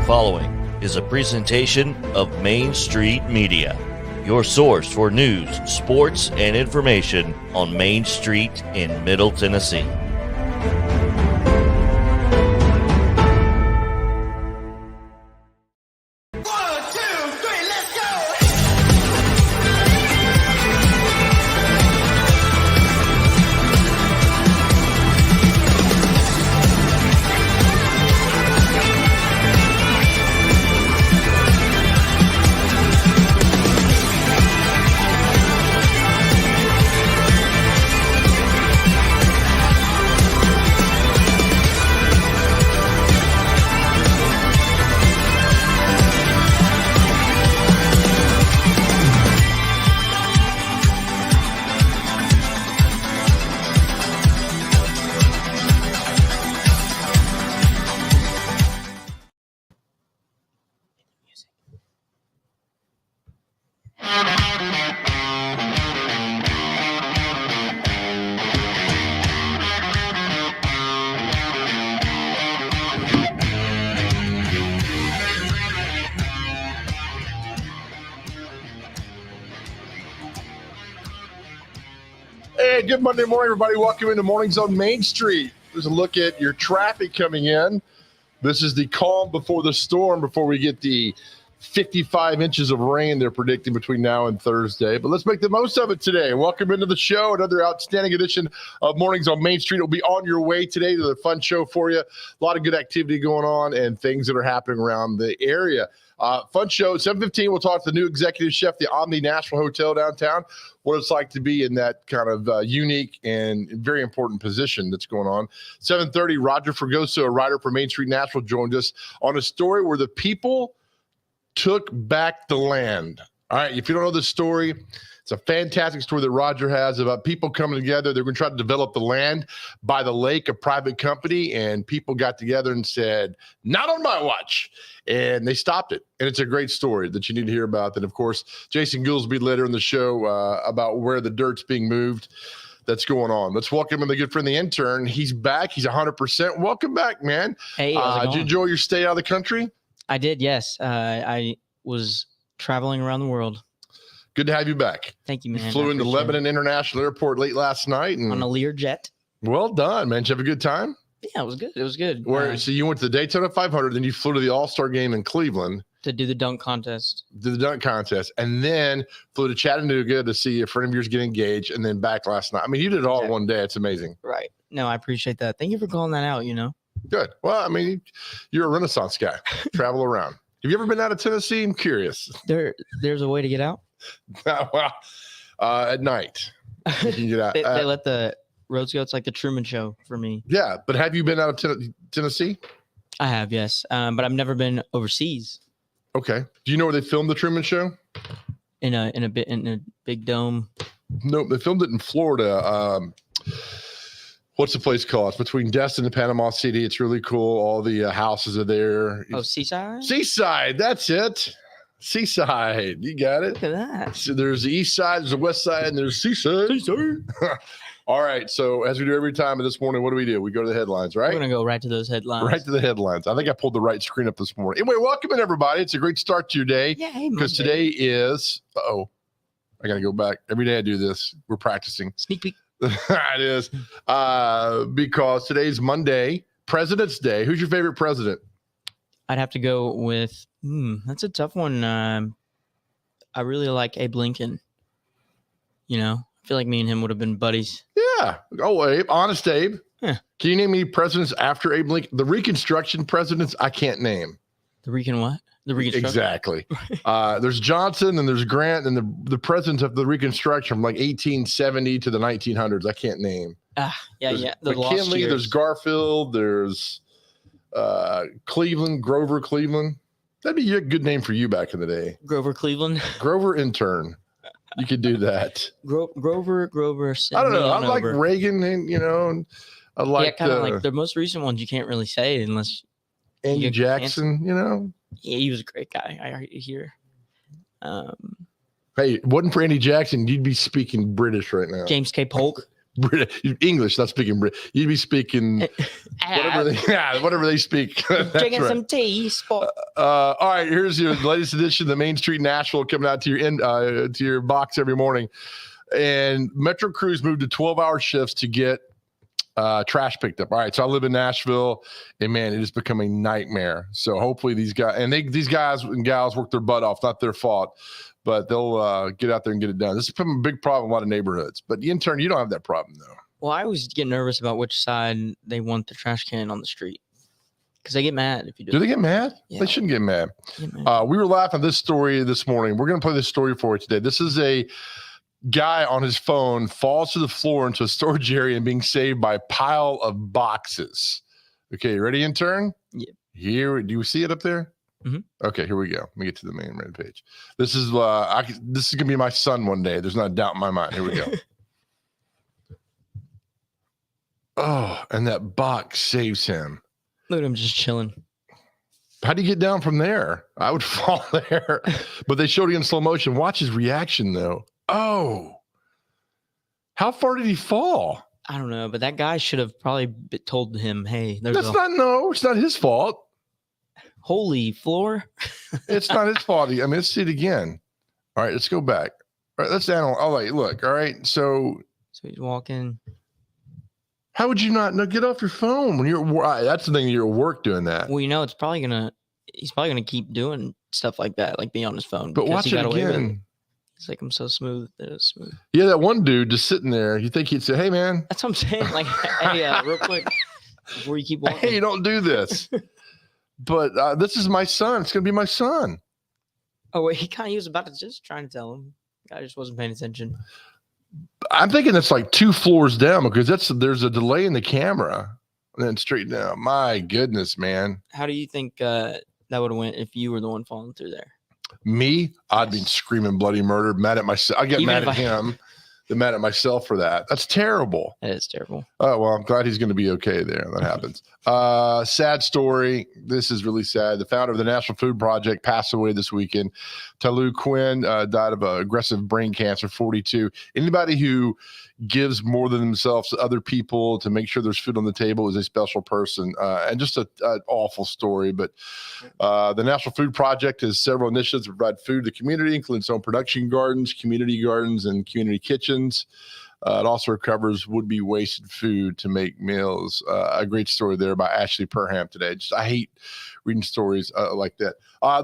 Following is a presentation of Main Street Media, your source for news, sports, and information on Main Street in Middle Tennessee. Hey, good Monday morning, everybody. Welcome into Mornings on Main Street. There's a look at your traffic coming in. This is the calm before the storm, before we get the 55 inches of rain they're predicting between now and Thursday. But let's make the most of it today. Welcome into the show. Another outstanding edition of Mornings on Main Street will be on your way today to the fun show for you. A lot of good activity going on and things that are happening around the area. Fun show, 7:15, we'll talk to the new executive chef, the Omni Nashville Hotel downtown, what it's like to be in that kind of unique and very important position that's going on. 7:30, Roger Fregoso, a writer for Main Street Nashville, joined us on a story where the people took back the land. All right, if you don't know this story, it's a fantastic story that Roger has about people coming together. They're going to try to develop the land by the lake, a private company, and people got together and said, not on my watch. And they stopped it. And it's a great story that you need to hear about. And, of course, Jason Goolsby later in the show about where the dirt's being moved. That's going on. Let's welcome in the good friend, the intern. He's back. He's 100%. Welcome back, man. Hey, did you enjoy your stay out of the country? I did, yes. I was traveling around the world. Good to have you back. Thank you, man. You flew into Lebanon International Airport late last night. And on a Lear jet. Well done, man. Did you have a good time? Yeah, it was good. It was good. So you went to the Daytona 500, then you flew to the All-Star game in Cleveland. To do the dunk contest. And then flew to Chattanooga to see a friend of yours get engaged, and then back last night. I mean, you did it all in one day. It's amazing. Right. No, I appreciate that. Thank you for calling that out, Good. Well, I mean, you're a Renaissance guy. Travel around. Have you ever been out of Tennessee? I'm curious. There's a way to get out? Well, at night. You can get out. they let the roads go. It's like the Truman Show for me. Yeah, but have you been out of Tennessee? I have, yes. But I've never been overseas. Okay. Do you know where they filmed the Truman Show? In a big dome. No, they filmed it in Florida. What's the place called? It's between Destin and Panama City. It's really cool. All the houses are there. Oh, Seaside? Seaside. That's it. Seaside. You got it. Look at that. So there's the east side, there's the west side, and there's Seaside. All right. So as we do every time this morning, what do? We go to the headlines, right? We're going to go right to those headlines. Right to the headlines. I think I pulled the right screen up this morning. Anyway, welcome in, everybody. It's a great start to your day. Yeah, hey, because today is, I got to go back. Every day I do this. We're practicing. Sneak peek. It is. Because today's Monday, President's Day. Who's your favorite president? I'd have to go with. That's a tough one. I really like Abe Lincoln. I feel like me and him would have been buddies. Yeah. Oh, Abe. Honest Abe. Yeah. Can you name me presidents after Abe Lincoln? The Reconstruction presidents, I can't name. The what? The Reconstruction? Exactly. There's Johnson and there's Grant and the presidents of the Reconstruction from like 1870 to the 1900s. I can't name. There's The McKinley, there's Garfield, there's Cleveland, Grover Cleveland. That'd be a good name for you back in the day. Grover Cleveland. Grover Intern. You could do that. Grover. I don't know. I like Reagan, and I like kind of like the most recent ones. You can't really say unless Andy Jackson. Yeah, he was a great guy. I hear. Hey, it wasn't for Andy Jackson, you'd be speaking British right now. James K. Polk. English, not speaking British. You'd be speaking whatever they speak. Drinking some tea. Sport. All right, here's your latest edition of the Main Street Nashville coming out to your box every morning. And Metro Crews moved to 12-hour shifts to get trash picked up. All right, so I live in Nashville, and man, it has become a nightmare. So hopefully these guys and gals work their butt off, not their fault, but they'll get out there and get it done. This has become a big problem in a lot of neighborhoods. But the intern, you don't have that problem though. Well, I always get nervous about which side they want the trash can on the street because they get mad if you do. Do they get mad? Yeah. They shouldn't get mad. We were laughing at this story this morning. We're going to play this story for you today. This is a guy on his phone falls to the floor into a storage area and being saved by a pile of boxes. Okay, you ready, intern? Yeah. Here, do you see it up there? Mm-hmm. Okay, here we go. Let me get to the main red page. This is gonna be my son one day. There's not a doubt in my mind. Here we go. Oh, and that box saves him. Look at him just chilling. How do you get down from there? I would fall there. But they showed it in slow motion. Watch his reaction though. Oh, how far did he fall? I don't know, but that guy should have probably told him, "Hey, it's not his fault. Holy floor." It's not his fault. Let's see it again. All right, let's go back. All right, let's analyze. All right, look. All right, so he's walking. How would you not? No, get off your phone when you're. That's the thing. You're at work doing that. Well, he's probably gonna keep doing stuff like that, like be on his phone. But watch it again. He's like, I'm so smooth. That is smooth. Yeah, that one dude just sitting there. You think he'd say, "Hey, man." That's what I'm saying. Like, hey, real quick, before you keep walking. Hey, don't do this. But this is my son. It's gonna be my son. Oh wait, he was about to just trying to tell him. I just wasn't paying attention. I'm thinking it's like 2 floors down because there's a delay in the camera and then straight down. My goodness, man. How do you think that would have went if you were the one falling through there? Me, I'd be screaming bloody murder, mad at myself. I get mad at him. Than mad at myself for that. That's terrible. That is terrible. Oh, well, I'm glad he's going to be okay there. That happens. Sad story. This is really sad. The founder of the National Food Project passed away this weekend. Talu Quinn died of aggressive brain cancer, 42. Anybody who gives more than themselves to other people to make sure there's food on the table is a special person. And just an awful story. But the National Food Project has several initiatives to provide food to the community, including its own production gardens, community gardens, and community kitchens. It also recovers would-be wasted food to make meals. A great story there by Ashley Perham today. I hate reading stories like that.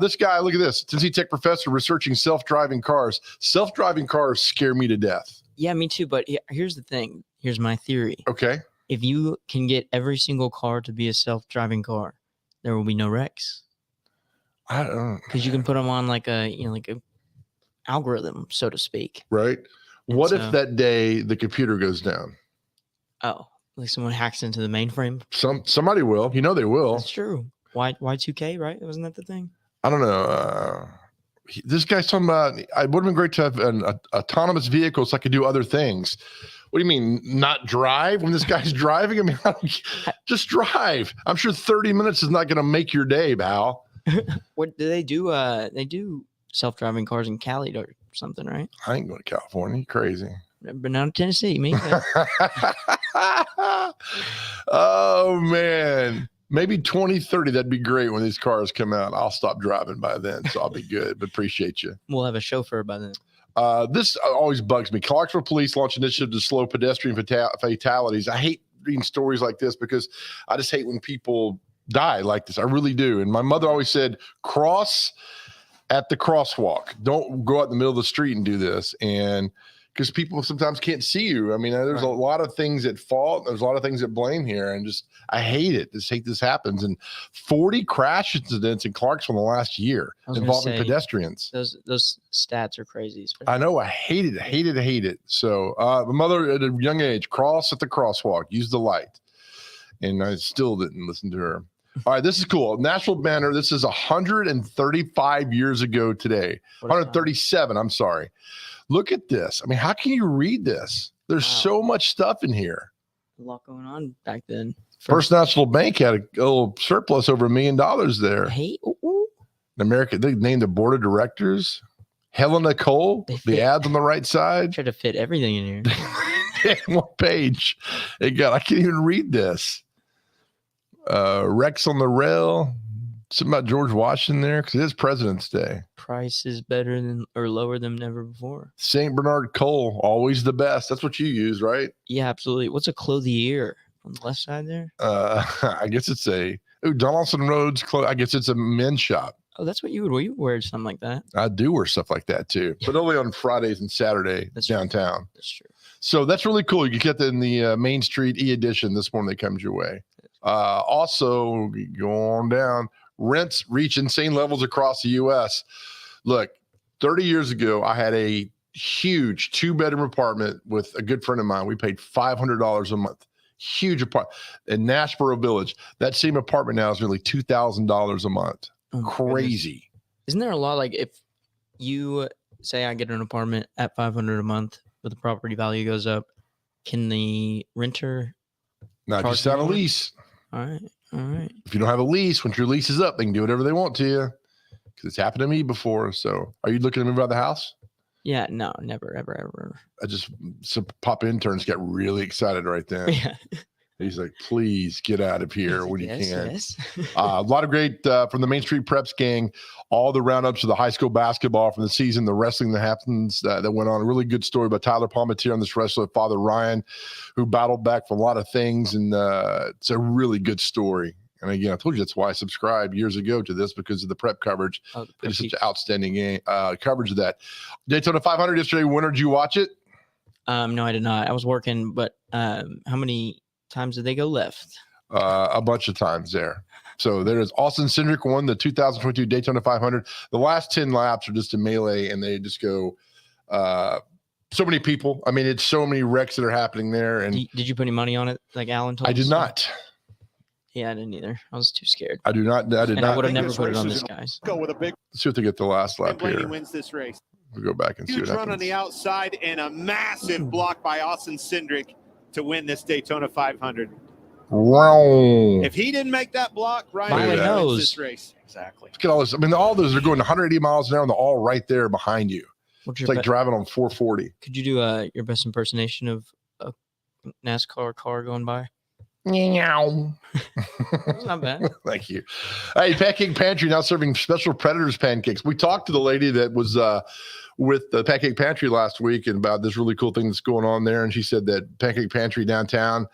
This guy, look at this. Tennessee Tech professor researching self-driving cars. Self-driving cars scare me to death. Yeah, me too. But here's the thing. Here's my theory. Okay. If you can get every single car to be a self-driving car, there will be no wrecks. I don't know. Because you can put them on like a algorithm, so to speak. Right. What if that day the computer goes down? Oh, like someone hacks into the mainframe? Somebody will. They will. That's true. Y2K, right? Wasn't that the thing? I don't know. This guy's talking about it would have been great to have an autonomous vehicle so I could do other things. What do you mean, not drive when this guy's driving? I mean, just drive. I'm sure 30 minutes is not going to make your day, Val. What do they do? They do self-driving cars in Cali or something, right? I ain't going to California. You crazy. But now to Tennessee, me. Oh, man. Maybe 2030, that'd be great when these cars come out. I'll stop driving by then, so I'll be good. But appreciate you. We'll have a chauffeur by then. This always bugs me. Clarksville police launch initiative to slow pedestrian fatalities. I hate reading stories like this because I just hate when people die like this. I really do. And my mother always said, cross at the crosswalk. Don't go out in the middle of the street and do this. And because people sometimes can't see you. I mean, there's a lot of things at fault. There's a lot of things at blame here. And I hate it. Just hate this happens. And 40 crash incidents in Clarksville in the last year involving pedestrians. Those stats are crazy. I know. I hate it. So my mother at a young age, cross at the crosswalk, use the light. And I still didn't listen to her. All right, this is cool. National banner. This is 135 years ago today. 137, I'm sorry. Look at this. I mean, how can you read this? There's so much stuff in here. A lot going on back then. First National Bank had a little surplus over $1 million there. Hey, America, they named the board of directors. Helena Cole, the ads on the right side. Try to fit everything in here. One page. Hey, God, I can't even read this. Rex on the rail. Something about George Washington there because it is President's Day. Price is better than or lower than ever before. St. Bernard Coal, always the best. That's what you use, right? Yeah, absolutely. What's a clothier on the left side there? I guess it's Donaldson Roads. I guess it's a men's shop. Oh, that's what you would wear. You wear something like that. I do wear stuff like that too, but only on Fridays and Saturday downtown. True. That's true. So that's really cool. You get that in the Main Street e-edition this morning that comes your way. Also, go on down. Rents reach insane levels across the U.S. Look, 30 years ago, I had a huge 2-bedroom apartment with a good friend of mine. We paid $500 a month. Huge apartment in Nashboro Village. That same apartment now is nearly $2,000 a month. Oh, crazy. Goodness. Isn't there a law like if you say I get an apartment at $500 a month, but the property value goes up, can the renter? Not just on a lease. All right. If you don't have a lease, once your lease is up, they can do whatever they want to you. Because it's happened to me before. So, are you looking to move out of the house? Yeah, no, never, ever. Some pop interns get really excited right then. Yeah. He's like, please get out of here when you can. Yes. A lot of great from the Main Street Preps gang, all the roundups of the high school basketball from the season, the wrestling that happens that went on. A really good story about Tyler Palmatier on this wrestler, Father Ryan, who battled back from a lot of things. And it's a really good story. And again, I told you that's why I subscribed years ago to this because of the prep coverage. It's such outstanding coverage of that. Daytona 500 yesterday. When did you watch it? No, I did not. I was working, but how many times did they go left? A bunch of times there. So there's Austin Cindric won the 2022 Daytona 500. The last 10 laps are just a melee, and they just go so many people. I mean, it's so many wrecks that are happening there. And did you put any money on it, like Alan told us? I did not. Yeah, I didn't either. I was too scared. I did not. I would have never put it on this, guys. Go with a big. Let's see if they get the last lap Blaney here. wins this race. We'll go back and see what happens. Huge run on the outside and a massive block by Austin Cindric to win this Daytona 500. Wow. If he didn't make that block, Ryan wins this race. Exactly. Look at all this. I mean, all those are going 180 miles an hour, and they're all right there behind you. It's like driving on 440. Could you do your best impersonation of a NASCAR car going by? Meow. Not bad. Thank you. Hey, Pancake Pantry now serving special Predators pancakes. We talked to the lady that was with the Pancake Pantry last week and about this really cool thing that's going on there. And she said that Pancake Pantry downtown,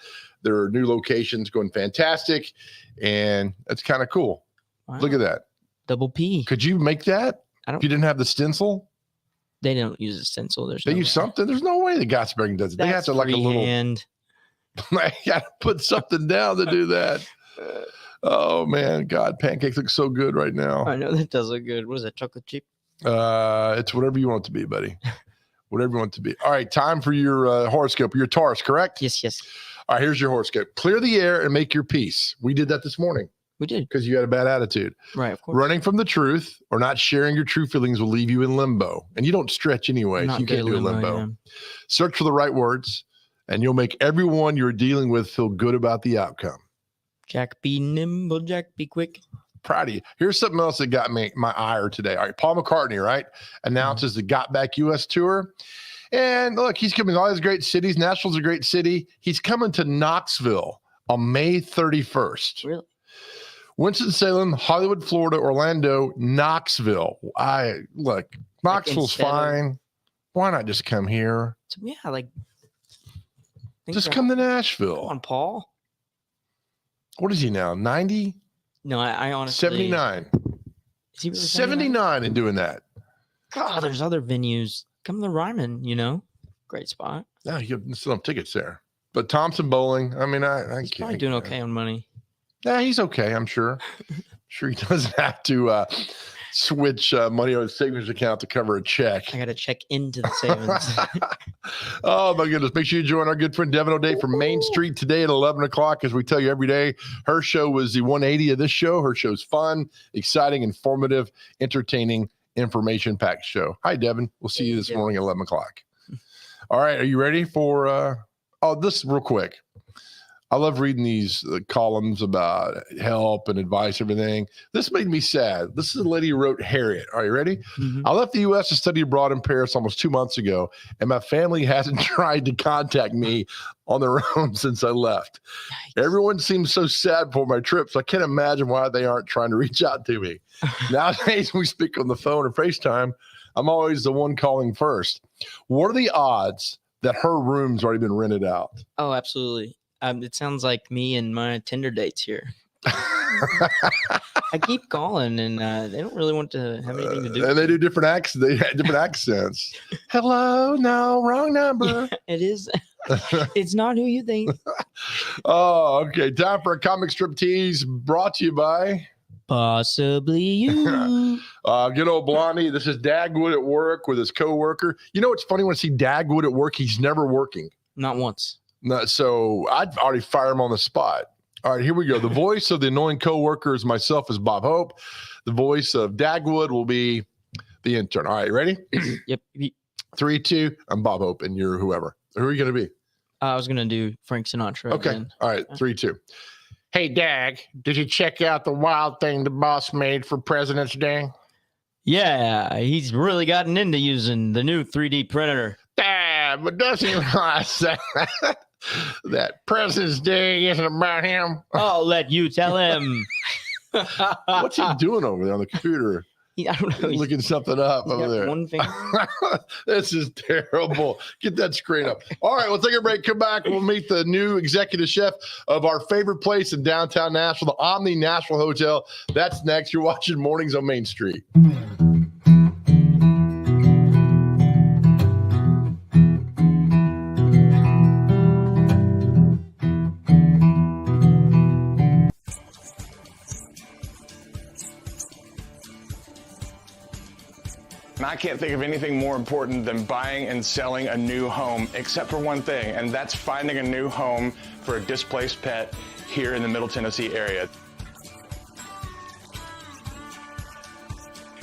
there are new locations going fantastic. And that's kind of cool. Wow. Look at that. Double P. Could you make that if you didn't have the stencil? They don't use a stencil. They use something. There's no way the Gotsbergen does it. They have to like a little hand. I got to put something down to do that. Oh man, God, pancakes look so good right now. I know that does look good. What is that, chocolate chip? It's whatever you want it to be, buddy. Whatever you want it to be. All right, time for your horoscope. Your Taurus, correct? Yes. All right, here's your horoscope. Clear the air and make your peace. We did that this morning. We did. Because you had a bad attitude. Right, of course. Running from the truth or not sharing your true feelings will leave you in limbo. And you don't stretch anyway, so you can't do limbo. Yeah. Search for the right words, and you'll make everyone you're dealing with feel good about the outcome. Jack be nimble, Jack be quick. Proud of you. Here's something else that got me my ire today. All right, Paul McCartney, right, announces the Got Back U.S. tour. And look, he's coming to all these great cities. Nashville's a great city. He's coming to Knoxville on May 31st. Really? Winston-Salem, Hollywood, Florida, Orlando, Knoxville. Knoxville's fine. Why not just come here? So, yeah, like Just come to Come Nashville. on, Paul. What is he now? 90? No, I honestly 79. Is he really 79 and doing that. God, there's other venues. Come to Ryman, great spot. No, you still have tickets there. But Thompson Bowling, I mean, I He's can't. probably doing okay on money. Yeah, he's okay, I'm sure. Sure he doesn't have to switch money on his savings account to cover a check. I got to check into the savings. Oh, my goodness. Make sure you join our good friend Devin O'Day from Main Street today at 11 o'clock. As we tell you every day, her show was the 180 of this show. Her show's fun, exciting, informative, entertaining, information-packed show. Hi, Devin. We'll see you this morning at 11 o'clock. All right. Are you ready for this real quick? I love reading these columns about help and advice, everything. This made me sad. This is a lady who wrote Harriet. Are you ready? Mm-hmm. I left the U.S. to study abroad in Paris almost 2 months ago, and my family hasn't tried to contact me on their own since I left. Yikes. Everyone seems so sad for my trip, so I can't imagine why they aren't trying to reach out to me. Nowadays, we speak on the phone or FaceTime. I'm always the one calling first. What are the odds that her room's already been rented out? Oh, absolutely. It sounds like me and my Tinder dates here. I keep calling, and they don't really want to have anything to do. And they do different accents. They have different accents. Hello, no, wrong number. Yeah, it is. It's not who you think. Oh, okay. Time for a comic strip tease brought to you by Possibly You. good old Blondie. This is Dagwood at work with his coworker. You know what's funny? When I see Dagwood at work, he's never working. Not once. No, so I'd already fire him on the spot. All right, here we go. The voice of the annoying coworker is myself, is Bob Hope. The voice of Dagwood will be the intern. All right, ready? Yep. 3, 2. I'm Bob Hope, and you're whoever. Who are you going to be? I was going to do Frank Sinatra. Okay. Again. All right, 3, 2. Hey, Dag, did you check out the wild thing the boss made for President's Day? Yeah, he's really gotten into using the new 3D printer. But doesn't he realize that President's Day isn't about him? I'll let you tell him. What's he doing over there on the computer? I don't know. He's looking something up over there. One finger. This is terrible. Get that screen up. All right, we'll take a break. Come back. We'll meet the new executive chef of our favorite place in downtown Nashville, the Omni Nashville Hotel. That's next. You're watching Mornings on Main Street. I can't think of anything more important than buying and selling a new home, except for one thing, and that's finding a new home for a displaced pet here in the Middle Tennessee area.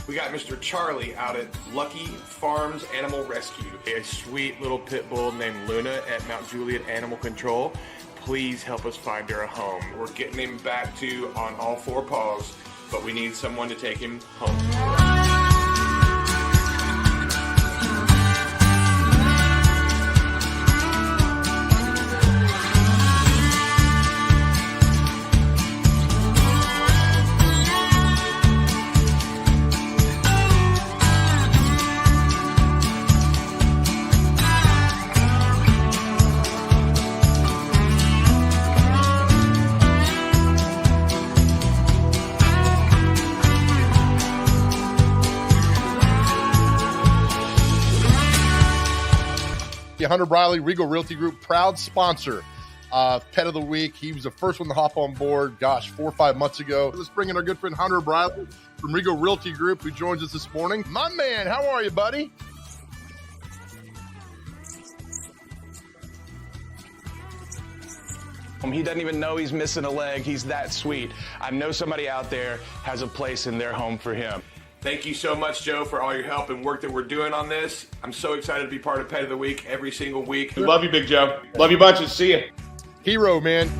We got Mr. Charlie out at Lucky Farms Animal Rescue, a sweet little pit bull named Luna at Mount Juliet Animal Control. Please help us find her a home. We're getting him back to on all 4 paws, but we need someone to take him home. Hunter Briley, Regal Realty Group, proud sponsor of Pet of the Week. He was the first one to hop on board, 4 or 5 months ago. Let's bring in our good friend Hunter Briley from Regal Realty Group, who joins us this morning. My man, how are you, buddy? He doesn't even know he's missing a leg. He's that sweet. I know somebody out there has a place in their home for him. Thank you so much, Joe, for all your help and work that we're doing on this. I'm so excited to be part of Pet of the Week every single week. Love you, Big Joe. Love you bunches. See you. Hero, man.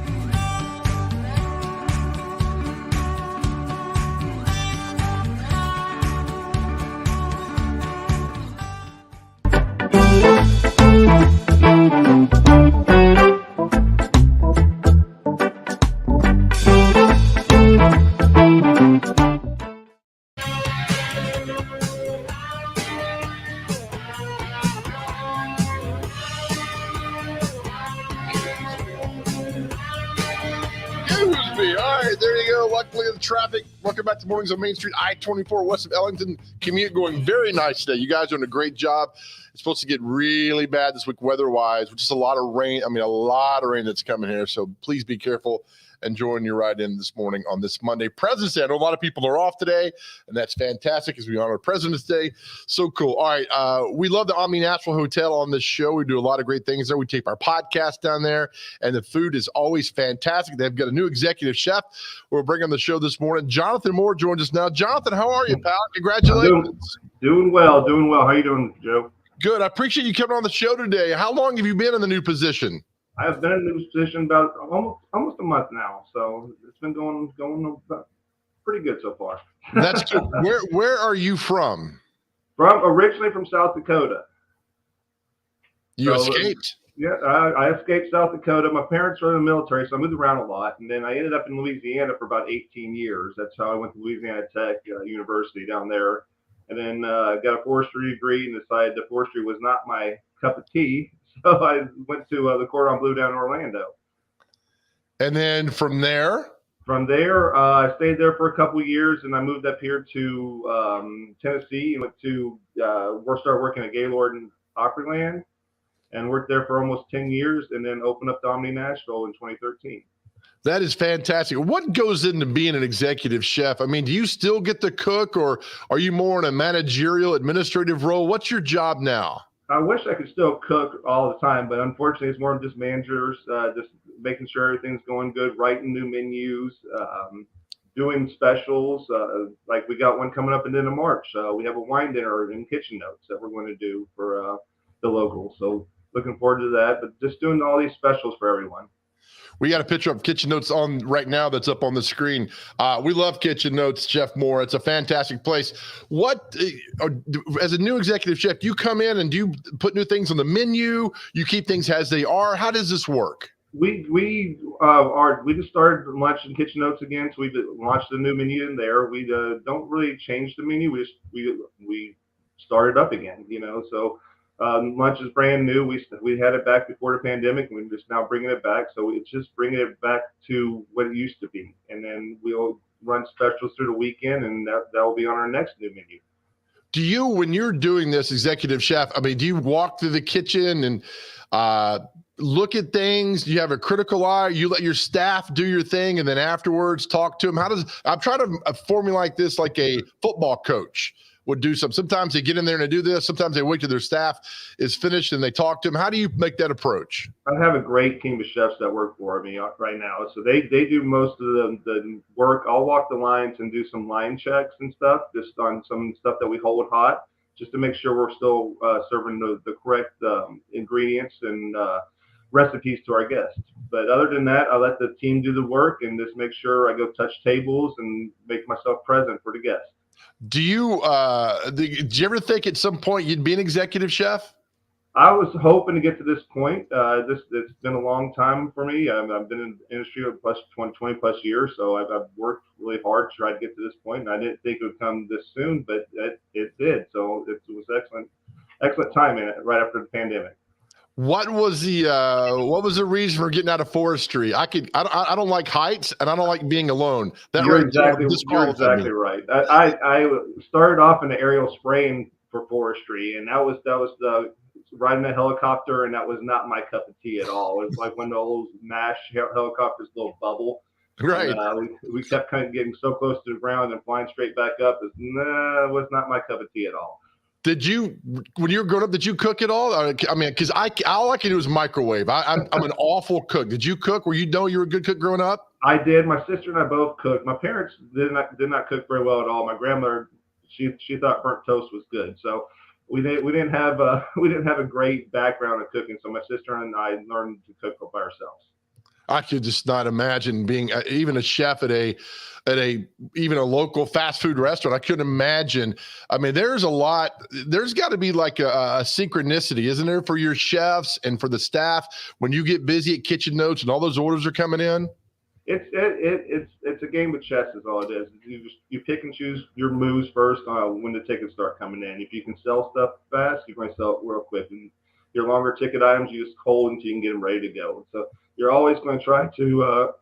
crispy. All right, there you go. Luckily, the traffic. Welcome back to Mornings on Main Street, I-24 west of Ellington. Commute going very nice today. You guys are doing a great job. It's supposed to get really bad this week weather-wise, with just a lot of rain. I mean, a lot of rain that's coming here. So please be careful. Enjoying your ride in this morning on this Monday. President's Day. I know a lot of people are off today, and that's fantastic as we honor President's Day. So cool. All right. We love the Omni National Hotel on this show. We do a lot of great things there. We tape our podcast down there, and the food is always fantastic. They've got a new executive chef we're bringing on the show this morning. Jonathan Moore joins us now. Jonathan, how are you, pal? Congratulations. Doing well. How you doing, Joe? Good. I appreciate you coming on the show today. How long have you been in the new position? I've been in this position about almost a month now, so it's been going pretty good so far. That's good. Where are you from? Originally from South Dakota. You escaped? Yeah, I escaped South Dakota. My parents were in the military, so I moved around a lot, and then I ended up in Louisiana for about 18 years. That's how I went to Louisiana Tech University down there, and then got a forestry degree and decided that forestry was not my cup of tea. So I went to the Cordon Bleu down in Orlando. And then from there? From there, I stayed there for a couple of years, and I moved up here to Tennessee and went to started working at Gaylord and Opryland, and worked there for almost 10 years, and then opened up the Omni Nashville in 2013. That is fantastic. What goes into being an executive chef? I mean, do you still get to cook, or are you more in a managerial, administrative role? What's your job now? I wish I could still cook all the time, but unfortunately, it's more of just managers, just making sure everything's going good, writing new menus, doing specials. Like we got one coming up in the end of March. We have a wine dinner in Kitchen Notes that we're going to do for the locals. So looking forward to that, but just doing all these specials for everyone. We got a picture of Kitchen Notes on right now that's up on the screen. We love Kitchen Notes, Chef Moore. It's a fantastic place. What, as a new executive chef, do you come in and do you put new things on the menu? You keep things as they are? How does this work? We just started launching Kitchen Notes again, so we launched a new menu in there. We don't really change the menu. We started up again, so. Lunch is brand new. We had it back before the pandemic, and we're just now bringing it back. So it's just bringing it back to what it used to be. And then we'll run specials through the weekend, and that will be on our next new menu. Do you, when you're doing this executive chef, I mean, do you walk through the kitchen and look at things? Do you have a critical eye? You let your staff do your thing, and then afterwards talk to them? I'm trying to formulate this like a football coach would do some. Sometimes they get in there and they do this. Sometimes they wait till their staff is finished and they talk to them. How do you make that approach? I have a great team of chefs that work for me right now. So they do most of the work. I'll walk the lines and do some line checks and stuff, just on some stuff that we hold hot, just to make sure we're still serving the correct ingredients and recipes to our guests. But other than that, I let the team do the work and just make sure I go touch tables and make myself present for the guests. Did you ever think at some point you'd be an executive chef? I was hoping to get to this point. It's been a long time for me. I've been in the industry for 20 plus years, so I've worked really hard to try to get to this point. And I didn't think it would come this soon, but it did. So it was excellent timing right after the pandemic. What was the reason for getting out of forestry? I don't like heights, and I don't like being alone. You're exactly right. I started off in the aerial spraying for forestry, and that was the riding a helicopter, and that was not my cup of tea at all. It was like one of those MASH helicopters, little bubble. Right. And, we kept kind of getting so close to the ground and flying straight back up. It was not my cup of tea at all. Did you, when you were growing up, did you cook at all? I mean, because all I can do is microwave. I'm an awful cook. Did you cook? You were a good cook growing up? I did. My sister and I both cooked. My parents did not cook very well at all. My grandmother, she thought burnt toast was good. So we didn't have a great background in cooking. So my sister and I learned to cook by ourselves. I could just not imagine being even a chef at even a local fast food restaurant. I couldn't imagine. I mean, there's got to be like a synchronicity, isn't there, for your chefs and for the staff when you get busy at Kitchen Notes and all those orders are coming in? It's a game of chess is all it is. You pick and choose your moves first on when the tickets start coming in. If you can sell stuff fast, you're going to sell it real quick. And your longer ticket items, you just hold until you can get them ready to go. So you're always going to try to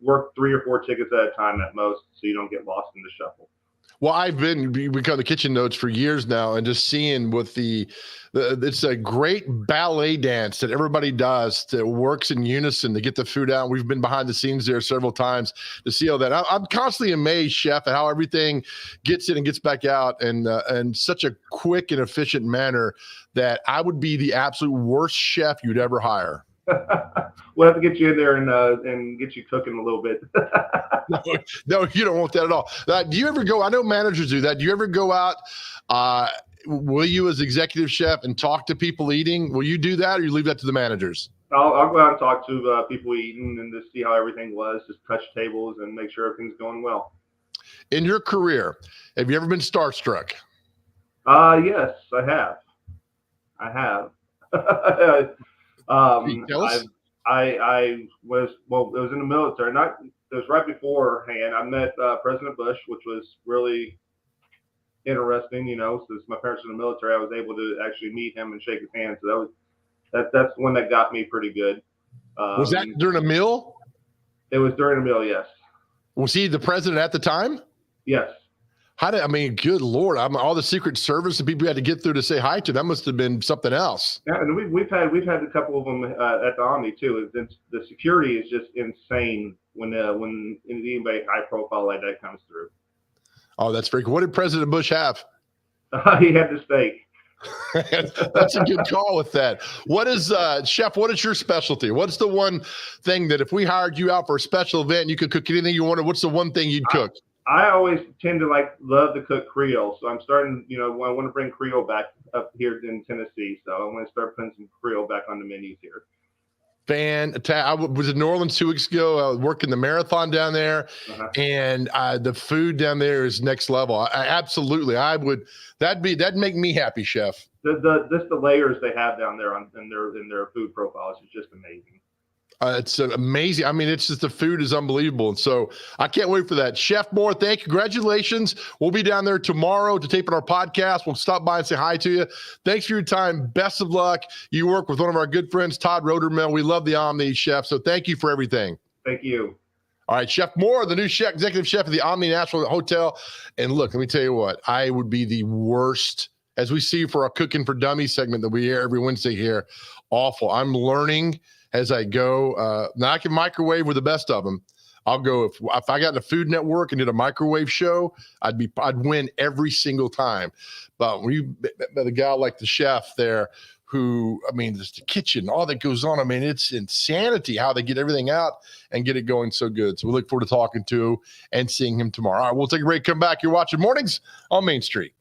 work 3 or 4 tickets at a time at most, so you don't get lost in the shuffle. Well, I've been become the kitchen notes for years now, and just seeing with it's a great ballet dance that everybody does that works in unison to get the food out. We've been behind the scenes there several times to see all that. I'm constantly amazed, Chef, at how everything gets in and gets back out in such a quick and efficient manner that I would be the absolute worst chef you'd ever hire. We'll have to get you in there and get you cooking a little bit. No, you don't want that at all. Do you ever go? I know managers do that. Do you ever go out? Will you, as executive chef, and talk to people eating? Will you do that, or you leave that to the managers? I'll go out and talk to people eating and just see how everything was. Just touch tables and make sure everything's going well. In your career, have you ever been starstruck? Yes, I have. I was it was in the military. It was right beforehand. I met President Bush, which was really interesting. Since my parents were in the military, I was able to actually meet him and shake his hand. So that's the one that got me pretty good. Was that during a meal? It was during a meal. Yes. Was he the president at the time? Yes. Good Lord, all the Secret Service and people you had to get through to say hi to. That must have been something else. Yeah, and we've had a couple of them at the Omni too. The security is just insane when anybody high profile like that comes through. Oh, that's very cool. What did President Bush have? He had the steak. That's a good call with that. What is Chef? What is your specialty? What's the one thing that if we hired you out for a special event, you could cook anything you wanted? What's the one thing you'd cook? I always tend to love to cook Creole, so I'm starting. I want to bring Creole back up here in Tennessee, so I want to start putting some Creole back on the menus here. I was in New Orleans 2 weeks ago. I was working the marathon down there, and the food down there is next level. Absolutely, I would. That'd make me happy, Chef. The layers they have down there in their food profiles is just amazing. It's amazing. It's just the food is unbelievable. And so I can't wait for that. Chef Moore, thank you. Congratulations. We'll be down there tomorrow to tape our podcast. We'll stop by and say hi to you. Thanks for your time. Best of luck. You work with one of our good friends, Todd Rodermill. We love the Omni, Chef. So thank you for everything. Thank you. All right, Chef Moore, the new executive chef of the Omni National Hotel. And look, let me tell you what, I would be the worst, as we see for our Cooking for Dummies segment that we air every Wednesday here. Awful. I'm learning as I go. Now I can microwave with the best of them. I'll go if I got in a Food Network and did a microwave show, I'd win every single time. But when you met a guy like the chef there, who just the kitchen, all that goes on. It's insanity how they get everything out and get it going so good. So we look forward to talking to and seeing him tomorrow. All right, we'll take a break. Come back. You're watching Mornings on Main Street.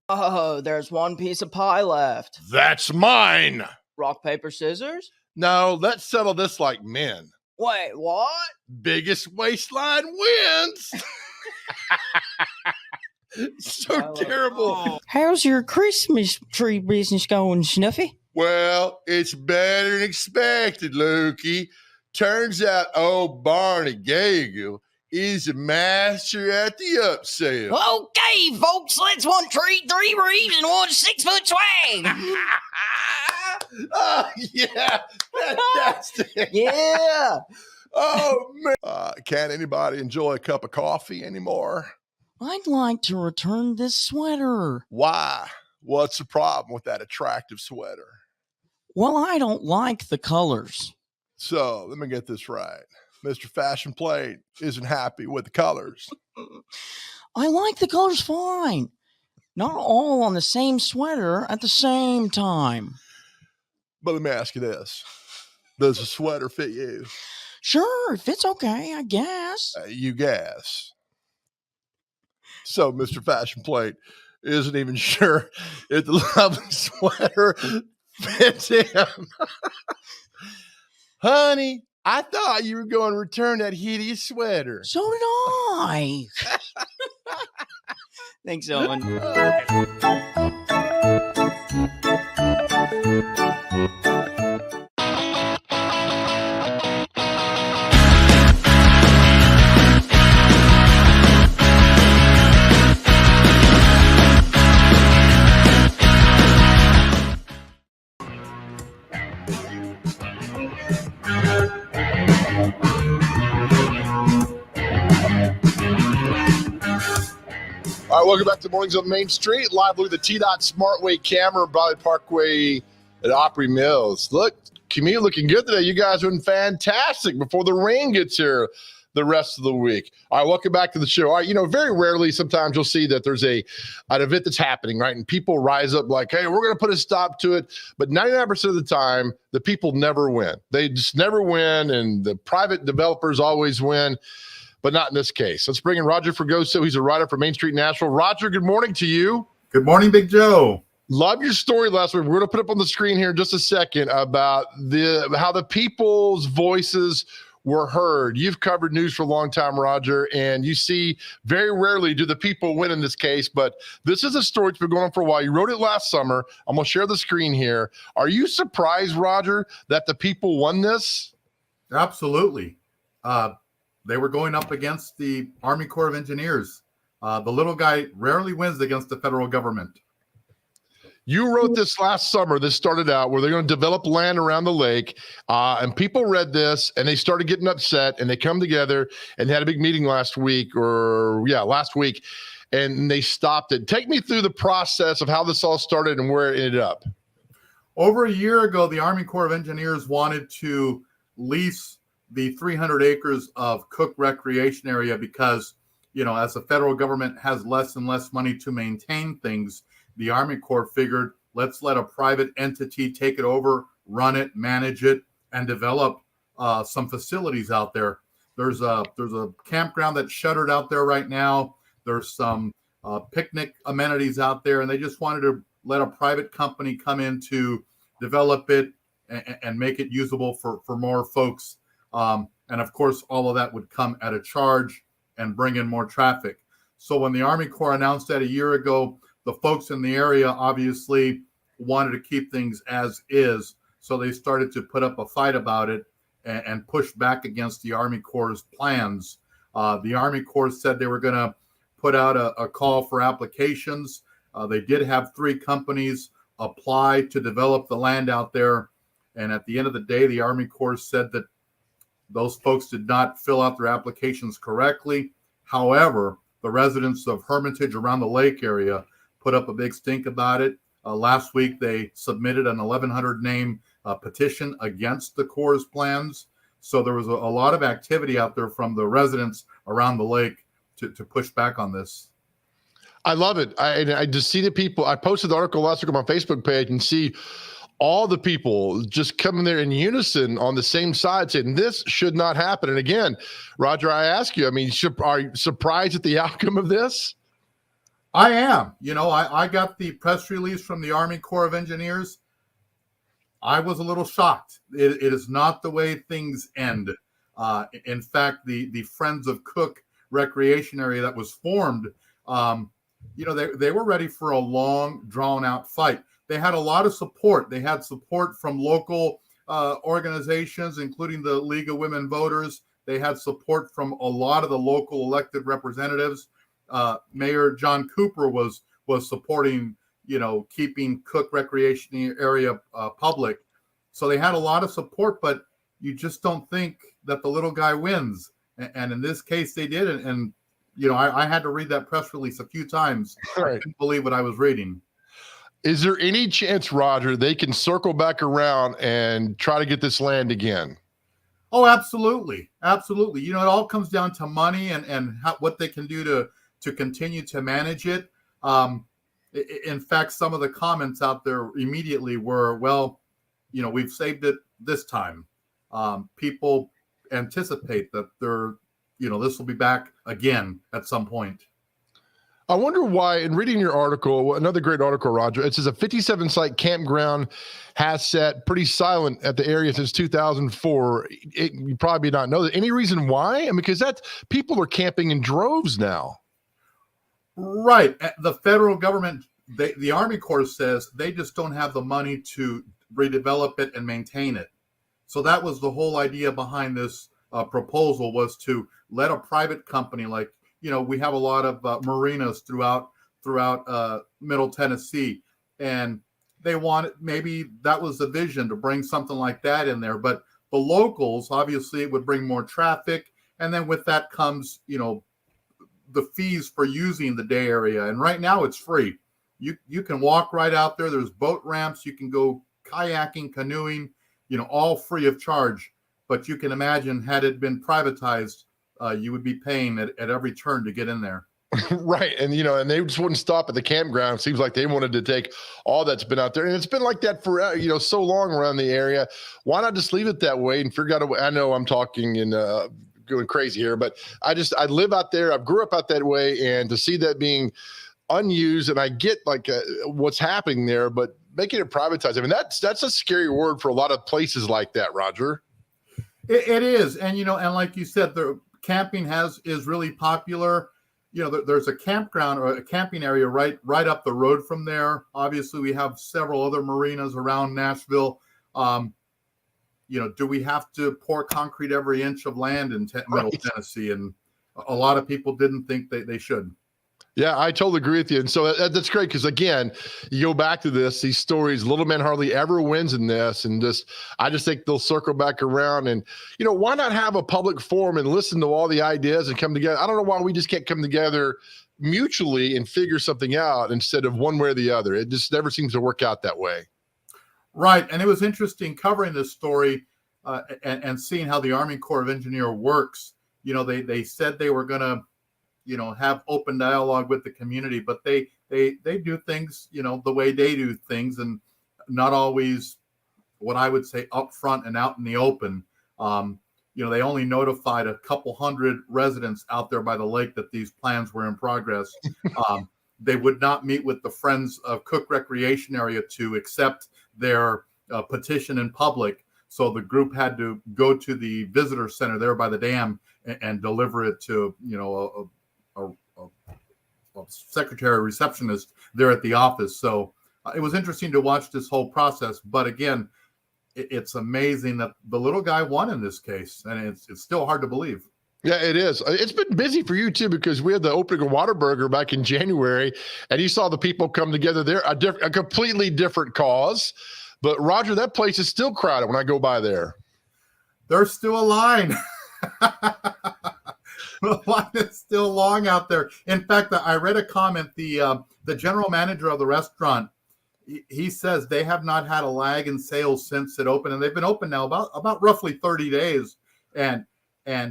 Oh, there's one piece of pie left. That's mine. Rock, paper, scissors? No, let's settle this like men. Wait, what? Biggest waistline wins. So terrible. How's your Christmas tree business going, Snuffy? Well, it's better than expected, Lukey. Turns out old Barney Gagel is a master at the upsell. Okay, folks, let's one tree, 3 reeves, and 1 6-foot swag. Oh, yeah. Fantastic. Yeah. Oh, man. Can't anybody enjoy a cup of coffee anymore? I'd like to return this sweater. Why? What's the problem with that attractive sweater? Well, I don't like the colors. So, let me get this right. Mr. Fashion Plate isn't happy with the colors. I like the colors fine. Not all on the same sweater at the same time. But let me ask you this. Does the sweater fit you? Sure, it fits okay, I guess. You guess. So, Mr. Fashion Plate isn't even sure if the lovely sweater fits him. Honey, I thought you were going to return that hideous sweater. So did I. Thanks, Owen. All right, welcome back to Mornings on Main Street. Live look at the T-Dot Smartway camera, Bradley Parkway at Opry Mills. Look, commute looking good today. You guys are doing fantastic before the rain gets here the rest of the week. All right, welcome back to the show. All right, very rarely sometimes you'll see that there's an event that's happening, right? And people rise up like, hey, we're going to put a stop to it. But 99% of the time, the people never win. They just never win, and the private developers always win. But not in this case. Let's bring in Roger Fregoso. He's a writer for Main Street Nashville. Roger, good morning to you. Good morning, Big Joe. Love your story last week. We're going to put up on the screen here in just a second about how the people's voices were heard. You've covered news for a long time, Roger, and you see very rarely do the people win in this case, but this is a story that's been going on for a while. You wrote it last summer. I'm going to share the screen here. Are you surprised, Roger, that the people won this? Absolutely. They were going up against the Army Corps of Engineers. The little guy rarely wins against the federal government. You wrote this last summer. This started out where they're going to develop land around the lake, and people read this, and they started getting upset, and they come together, and they had a big meeting last week, and they stopped it. Take me through the process of how this all started and where it ended up. Over a year ago, the Army Corps of Engineers wanted to lease the 300 acres of Cook Recreation Area because, as the federal government has less and less money to maintain things, the Army Corps figured, let's let a private entity take it over, run it, manage it, and develop some facilities out there. There's a campground that's shuttered out there right now. There's some picnic amenities out there, and they just wanted to let a private company come in to develop it and make it usable for more folks. And of course, all of that would come at a charge and bring in more traffic. So when the Army Corps announced that a year ago, the folks in the area obviously wanted to keep things as is. So they started to put up a fight about it and push back against the Army Corps' plans. The Army Corps said they were going to put out a call for applications. They did have 3 companies apply to develop the land out there. And at the end of the day, the Army Corps said that those folks did not fill out their applications correctly. However, the residents of Hermitage around the lake area put up a big stink about it. Last week, they submitted an 1,100 name petition against the Corps' plans. So there was a lot of activity out there from the residents around the lake to push back on this. I love it. I just see the people. I posted the article last week on my Facebook page and see all the people just coming there in unison on the same side saying this should not happen. And again, Roger, I ask you, are you surprised at the outcome of this? I am. I got the press release from the Army Corps of Engineers. I was a little shocked. It is not the way things end. In fact, the Friends of Cook Recreation Area that was formed, they were ready for a long, drawn-out fight. They had a lot of support. They had support from local organizations, including the League of Women Voters. They had support from a lot of the local elected representatives. Mayor John Cooper was supporting, keeping Cook Recreation Area public. So they had a lot of support, but you just don't think that the little guy wins. And in this case, they did. And I had to read that press release a few times. Right. I couldn't believe what I was reading. Is there any chance, Roger, they can circle back around and try to get this land again? Oh, absolutely. Absolutely. It all comes down to money and what they can do to continue to manage it. In fact, some of the comments out there immediately were, well, we've saved it this time. People anticipate that this will be back again at some point. I wonder why, in reading your article, another great article, Roger, it says a 57-site campground has sat pretty silent at the area since 2004. You probably not know that. Any reason why? Because people are camping in droves now. Right. The federal government, the Army Corps says they just don't have the money to redevelop it and maintain it. So that was the whole idea behind this proposal, was to let a private company like, we have a lot of marinas throughout Middle Tennessee, and they wanted, maybe that was the vision, to bring something like that in there. But the locals, obviously, it would bring more traffic, and then with that comes, the fees for using the day area. And right now it's free. You can walk right out there. There's boat ramps. You can go kayaking, canoeing, all free of charge. But you can imagine, had it been privatized, you would be paying at every turn to get in there. Right. And, and they just wouldn't stop at the campground. It seems like they wanted to take all that's been out there. And it's been like that for, so long around the area. Why not just leave it that way and figure out a way? I know I'm talking and going crazy here, but I live out there. I grew up out that way. And to see that being unused, and I get what's happening there, but making it privatized, I mean, that's a scary word for a lot of places like that, Roger. It is. And, and like you said, the camping is really popular. There's a campground or a camping area right up the road from there. Obviously, we have several other marinas around Nashville. Do we have to pour concrete every inch of land in Middle Tennessee? And a lot of people didn't think they should. Yeah, I totally agree with you. And so that's great because, again, you go back to these stories, Little Man hardly ever wins in this. And I just think they'll circle back around. And, why not have a public forum and listen to all the ideas and come together? I don't know why we just can't come together mutually and figure something out instead of one way or the other. It just never seems to work out that way. Right. And it was interesting covering this story and seeing how the Army Corps of Engineers works. They said they were going to have open dialogue with the community, but they do things, the way they do things, and not always what I would say upfront and out in the open. They only notified a couple hundred residents out there by the lake that these plans were in progress. They would not meet with the Friends of Cook Recreation Area to accept their petition in public. So the group had to go to the visitor center there by the dam and deliver it to, a secretary receptionist there at the office. So it was interesting to watch this whole process. But again, it's amazing that the little guy won in this case. And it's still hard to believe. Yeah, it is. It's been busy for you, too, because we had the opening of Whataburger back in January, and you saw the people come together there, a completely different cause. But, Roger, that place is still crowded when I go by there. There's still a line. The line is still long out there. In fact, I read a comment. The general manager of the restaurant, he says they have not had a lag in sales since it opened, and they've been open now about roughly 30 days. And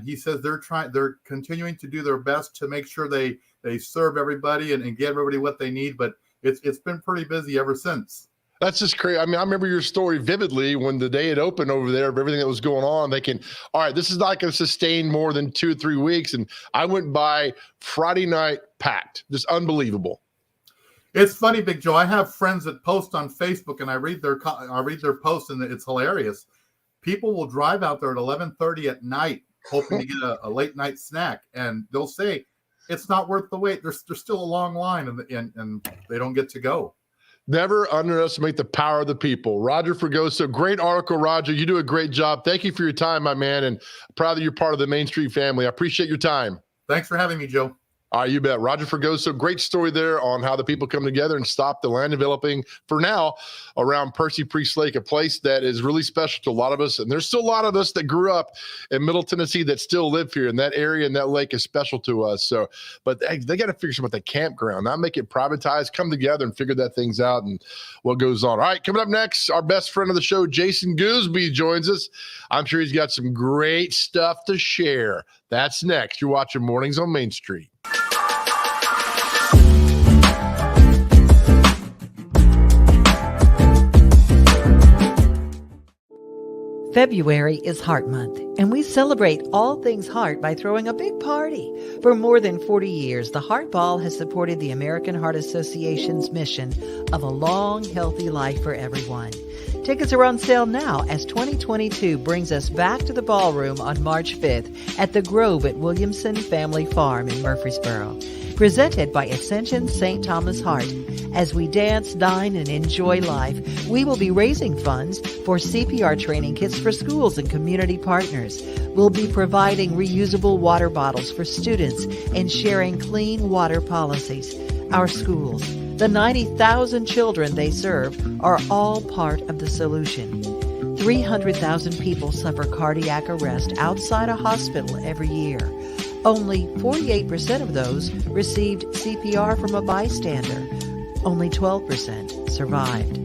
he says they're continuing to do their best to make sure they serve everybody and get everybody what they need. But it's been pretty busy ever since. That's just crazy. I mean, I remember your story vividly when the day it opened over there of everything that was going on. All right, this is not going to sustain more than 2 or 3 weeks. And I went by Friday night packed, just unbelievable. It's funny, Big Joe. I have friends that post on Facebook, and I read their posts, and it's hilarious. People will drive out there at 11:30 at night, hoping to get a late night snack, and they'll say it's not worth the wait. There's still a long line, and they don't get to go. Never underestimate the power of the people. Roger Fregoso, great article, Roger. You do a great job. Thank you for your time, my man, and proud that you're part of the Main Street family. I appreciate your time. Thanks for having me, Joe. All right, you bet. Roger Fregoso, great story there on how the people come together and stop the land developing for now around Percy Priest Lake, a place that is really special to a lot of us. And there's still a lot of us that grew up in Middle Tennessee that still live here, and that area and that lake is special to us. So, but they got to figure something about that campground, not make it privatized, come together and figure that things out and what goes on. All right, coming up next, our best friend of the show, Jason Gooseby, joins us. I'm sure he's got some great stuff to share. That's next. You're watching Mornings on Main Street. February is Heart Month, and we celebrate all things heart by throwing a big party. For more than 40 years, the Heart Ball has supported the American Heart Association's mission of a long, healthy life for everyone. Tickets are on sale now as 2022 brings us back to the ballroom on March 5th at the Grove at Williamson Family Farm in Murfreesboro. Presented by Ascension St. Thomas Heart. As we dance, dine, and enjoy life, we will be raising funds for CPR training kits for schools and community partners. We'll be providing reusable water bottles for students and sharing clean water policies. Our schools, the 90,000 children they serve, are all part of the solution. 300,000 people suffer cardiac arrest outside a hospital every year. Only 48% of those received CPR from a bystander. Only 12% survived.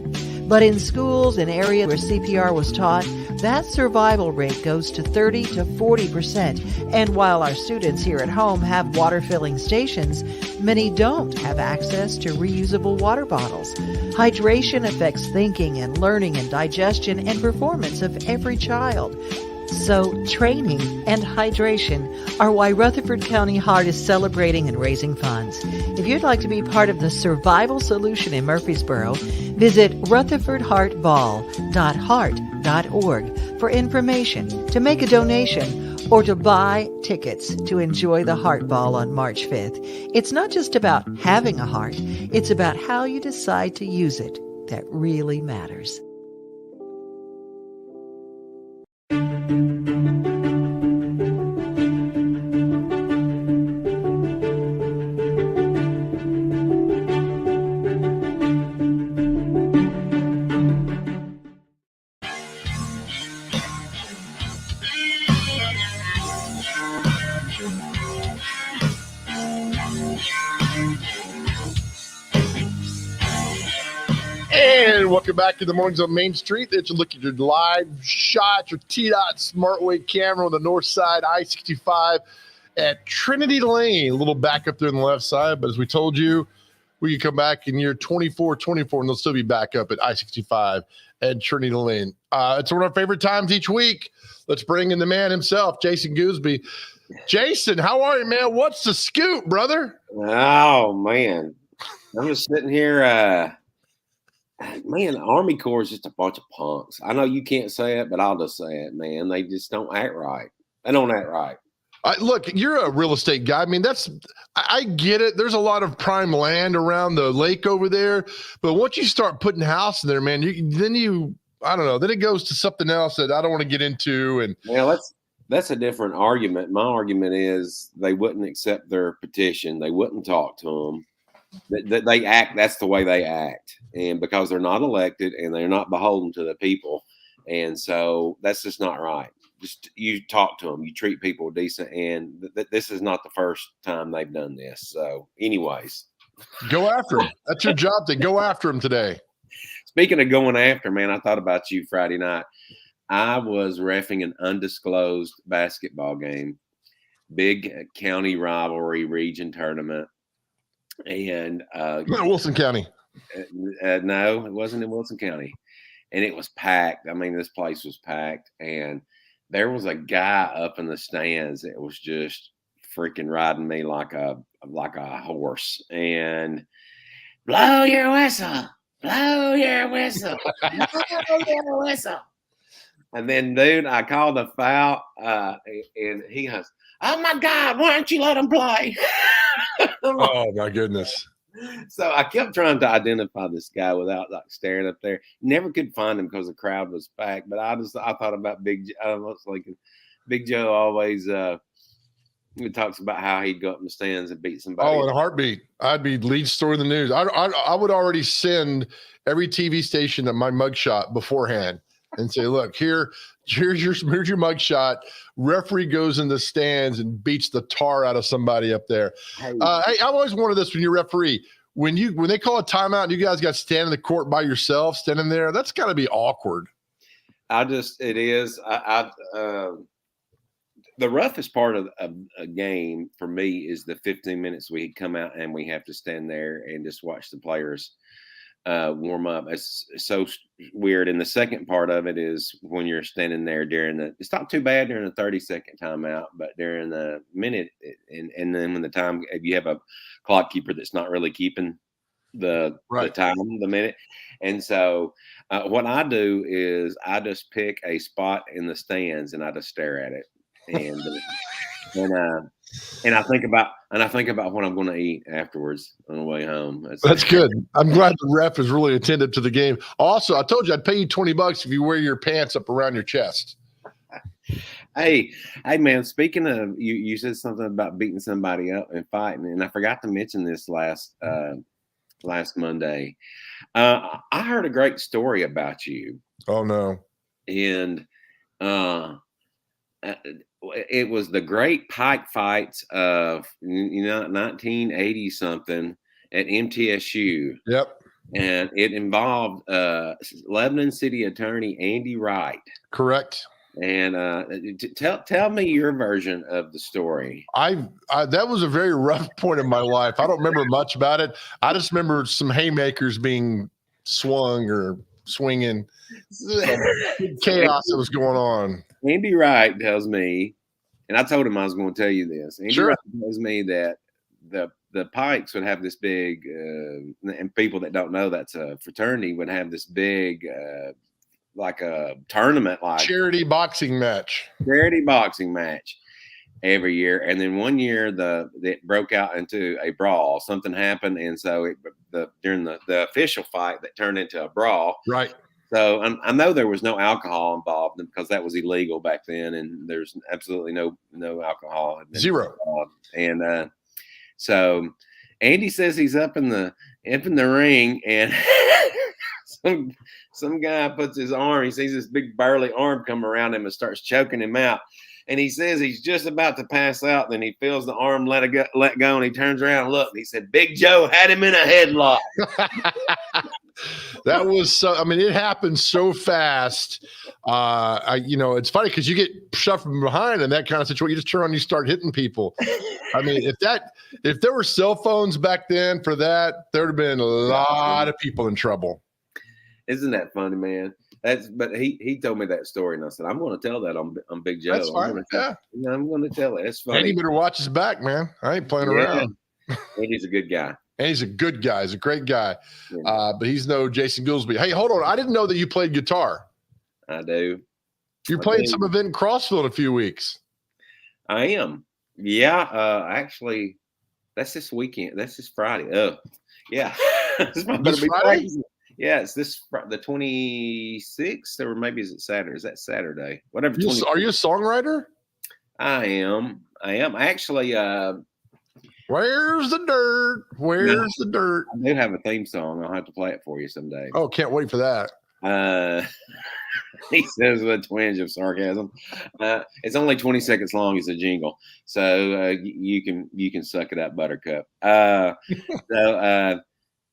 But in schools and areas where CPR was taught, that survival rate goes to 30 to 40%. And while our students here at home have water filling stations, many don't have access to reusable water bottles. Hydration affects thinking and learning and digestion and performance of every child. So training and hydration are why Rutherford County Heart is celebrating and raising funds. If you'd like to be part of the survival solution in Murfreesboro, visit rutherfordheartball.heart.org for information, to make a donation, or to buy tickets to enjoy the Heart Ball on March 5th. It's not just about having a heart, it's about how you decide to use it that really matters. And welcome back to the Mornings on Main Street. It's a look at your live shots, your T-Dot SmartWay camera on the north side, I-65 at Trinity Lane. A little back up there on the left side, but as we told you, we can come back in year 24, and they'll still be back up at I-65 at Trinity Lane. It's one of our favorite times each week. Let's bring in the man himself, Jason Gooseby. Jason, how are you, man? What's the scoop, brother? Oh, man. I'm just sitting here. Man, the Army Corps is just a bunch of punks. I know you can't say it, but I'll just say it, man. They just don't act right. They don't act right. Look, you're a real estate guy. I mean, I get it. There's a lot of prime land around the lake over there. But once you start putting house in there, man, I don't know. Then it goes to something else that I don't want to get into. And well, that's a different argument. My argument is they wouldn't accept their petition. They wouldn't talk to them. They act. That's the way they act. And because they're not elected and they're not beholden to the people. And so that's just not right. Just you talk to them, you treat people decent. And this is not the first time they've done this. So anyways. Go after them. That's your job to go after them today. Speaking of going after, man, I thought about you Friday night. I was reffing an undisclosed basketball game, big county rivalry region tournament. And Wilson County. No, it wasn't in Wilson County. And it was packed. I mean, this place was packed. And there was a guy up in the stands that was just freaking riding me like a horse. And blow your whistle. Blow your whistle. Blow your whistle. And then, dude, I called a foul. And he goes, oh, my God, why don't you let him play? Oh, my goodness. So I kept trying to identify this guy without like staring up there. Never could find him because the crowd was packed. But I thought about Big Joe. I was thinking Big Joe always he talks about how he'd go up in the stands and beat somebody. Oh, in a heartbeat. I'd be lead story of the news. I would already send every TV station my mugshot beforehand and say, look, here's your mugshot. Referee goes in the stands and beats the tar out of somebody up there. Hey, I've always wanted this when you're referee. When they call a timeout and you guys got to stand in the court by yourself, standing there, that's got to be awkward. It is. The roughest part of a game for me is the 15 minutes we come out and we have to stand there and just watch the players warm up. It's so weird. And the second part of it is when you're standing there it's not too bad during the 30-second timeout, but during the minute and then when if you have a clock keeper that's not really keeping the time, the minute. And so what I do is I just pick a spot in the stands and I just stare at it. And I think about what I'm going to eat afterwards on the way home. That's good. I'm glad the ref is really attentive to the game. Also, I told you I'd pay you $20 if you wear your pants up around your chest. Hey, man, speaking of, you said something about beating somebody up and fighting, and I forgot to mention this last Monday. I heard a great story about you. Oh, no. And it was the great pike fights of 1980 something at MTSU. Yep. And it involved Lebanon City Attorney Andy Wright. Correct. And tell me your version of the story. That was a very rough point in my life. I don't remember much about it. I just remember some haymakers being swung or swinging. Chaos that was going on. Andy Wright tells me, and I told him I was going to tell you this. Andy Wright tells me that the Pikes would have this big, and people that don't know that's a fraternity would have this big, like a tournament, like charity boxing match every year. And then one year it broke out into a brawl. Something happened, and so during the official fight that turned into a brawl. Right. So I know there was no alcohol involved because that was illegal back then, and there's absolutely no alcohol. Zero. And so Andy says he's up in the ring, and some guy puts his arm. He sees this big burly arm come around him and starts choking him out. And he says he's just about to pass out. Then he feels the arm let go, and he turns around and look. And he said, "Big Joe had him in a headlock." That was so. I mean, it happened so fast. It's funny because you get shoved from behind in that kind of situation. You just turn on, you start hitting people. I mean, if there were cell phones back then for that, there would have been a lot of people in trouble. Isn't that funny, man? But he told me that story, and I said, I'm going to tell that on Big Joe. That's fine. I'm going to tell it. It's funny. Andy better watch his back, man. I ain't playing around. Andy's a good guy. And he's a good guy. He's a great guy. But he's no Jason Goolsby. Hey, hold on. I didn't know that you played guitar. I do. You're playing some event in Crossville in a few weeks. I am. Yeah. Actually, that's this weekend. That's this Friday. Oh, yeah. This Friday? Yeah, it's the 26th, or maybe is it Saturday? Is that Saturday? Whatever. Are you a songwriter? I am. Actually. Where's the dirt? Where's the dirt? I do have a theme song. I'll have to play it for you someday. Oh, can't wait for that. He says with a twinge of sarcasm. It's only 20 seconds long. It's a jingle, so you can suck it up, Buttercup.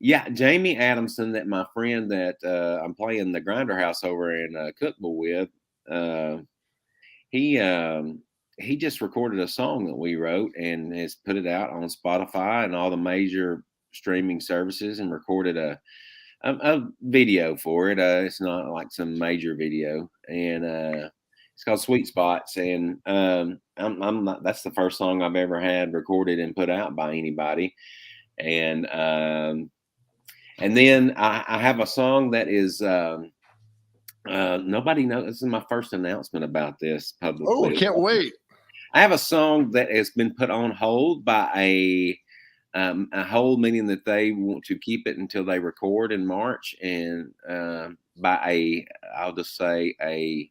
Yeah, Jamie Adamson, that my friend that I'm playing the Grinder House over in Cookville with, he just recorded a song that we wrote and has put it out on Spotify and all the major streaming services, and recorded a video for it. It's not like some major video, and it's called Sweet Spots. And I'm not, that's the first song I've ever had recorded and put out by anybody. And then I have a song that is nobody knows. This is my first announcement about this publicly. Oh, I can't wait. I have a song that has been put on hold by a hold, meaning that they want to keep it until they record in March, and by I'll just say a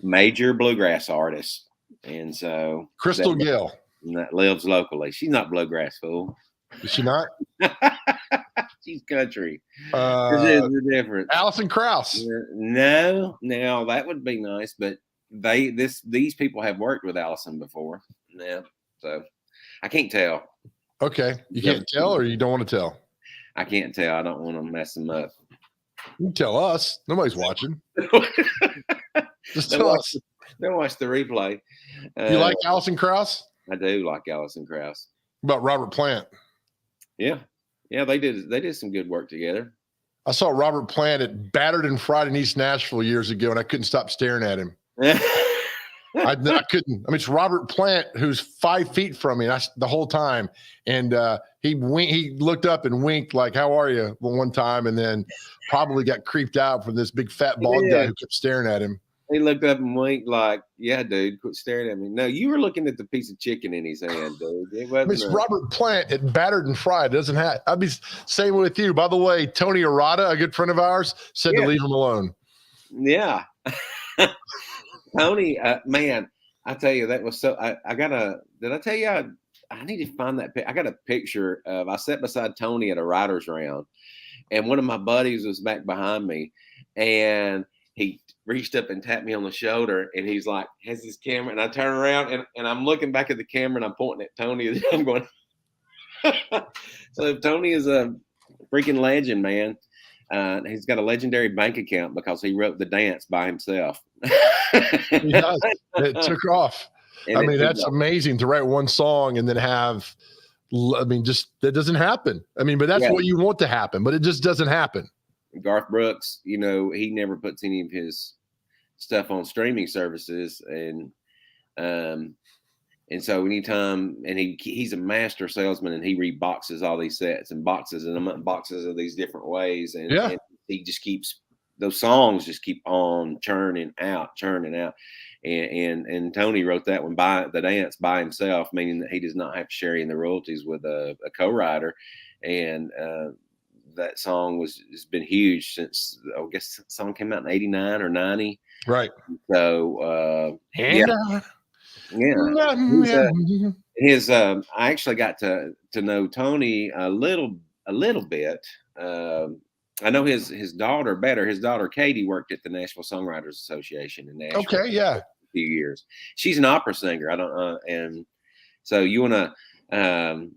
major bluegrass artist. And so Crystal Gill, that lives locally. She's not bluegrass, fool. Is she not? She's country. There's a difference. Alison Krauss. No, that would be nice, but these people have worked with Allison before. Yeah, so I can't tell. Okay, you can't tell, or you don't want to tell? I can't tell. I don't want to mess them up. You can tell us. Nobody's watching. Just tell us. They'll watch the replay. You like Alison Krauss? I do like Alison Krauss. What about Robert Plant? Yeah, they did some good work together. I saw Robert Plant at Battered and Fried in East Nashville years ago, and I couldn't stop staring at him. I couldn't. I mean, it's Robert Plant, who's 5 feet from me the whole time, and he looked up and winked like, "How are you?" one time, and then probably got creeped out from this big fat bald guy who kept staring at him. He looked up and winked like, "Yeah, dude, quit staring at me." No, you were looking at the piece of chicken in his hand, dude. It's Robert Plant at Battered and Fried. Doesn't have. I'd be same with you. By the way, Tony Arata, a good friend of ours, said to leave him alone. Yeah. Tony, man, I tell you, that was so. Did I tell you? I need to find that. I got a picture of. I sat beside Tony at a writers' round, and one of my buddies was back behind me, and he reached up and tapped me on the shoulder, and he's like, has his camera, and I turn around and I'm looking back at the camera and I'm pointing at Tony, and I'm going. So Tony is a freaking legend, man. He's got a legendary bank account because he wrote the dance by himself. He does. It took off. And I mean, that's amazing to write one song and then have, I mean, just that doesn't happen. I mean, but that's what you want to happen, but it just doesn't happen. Garth Brooks, you know, he never puts any of his stuff on streaming services. And so anytime, and he's a master salesman, and he reboxes all these sets and boxes and boxes of these different ways. And he just keeps, those songs just keep on churning out. And Tony wrote that one by the dance by himself, meaning that he does not have to share in the royalties with a co-writer. And that song has been huge since, I guess the song came out in 89 or 90. Right. So, I actually got to know Tony a little bit. I know his daughter better. His daughter Katie worked at the Nashville Songwriters Association in Nashville. Okay, yeah. A few years. She's an opera singer. I don't and so you want to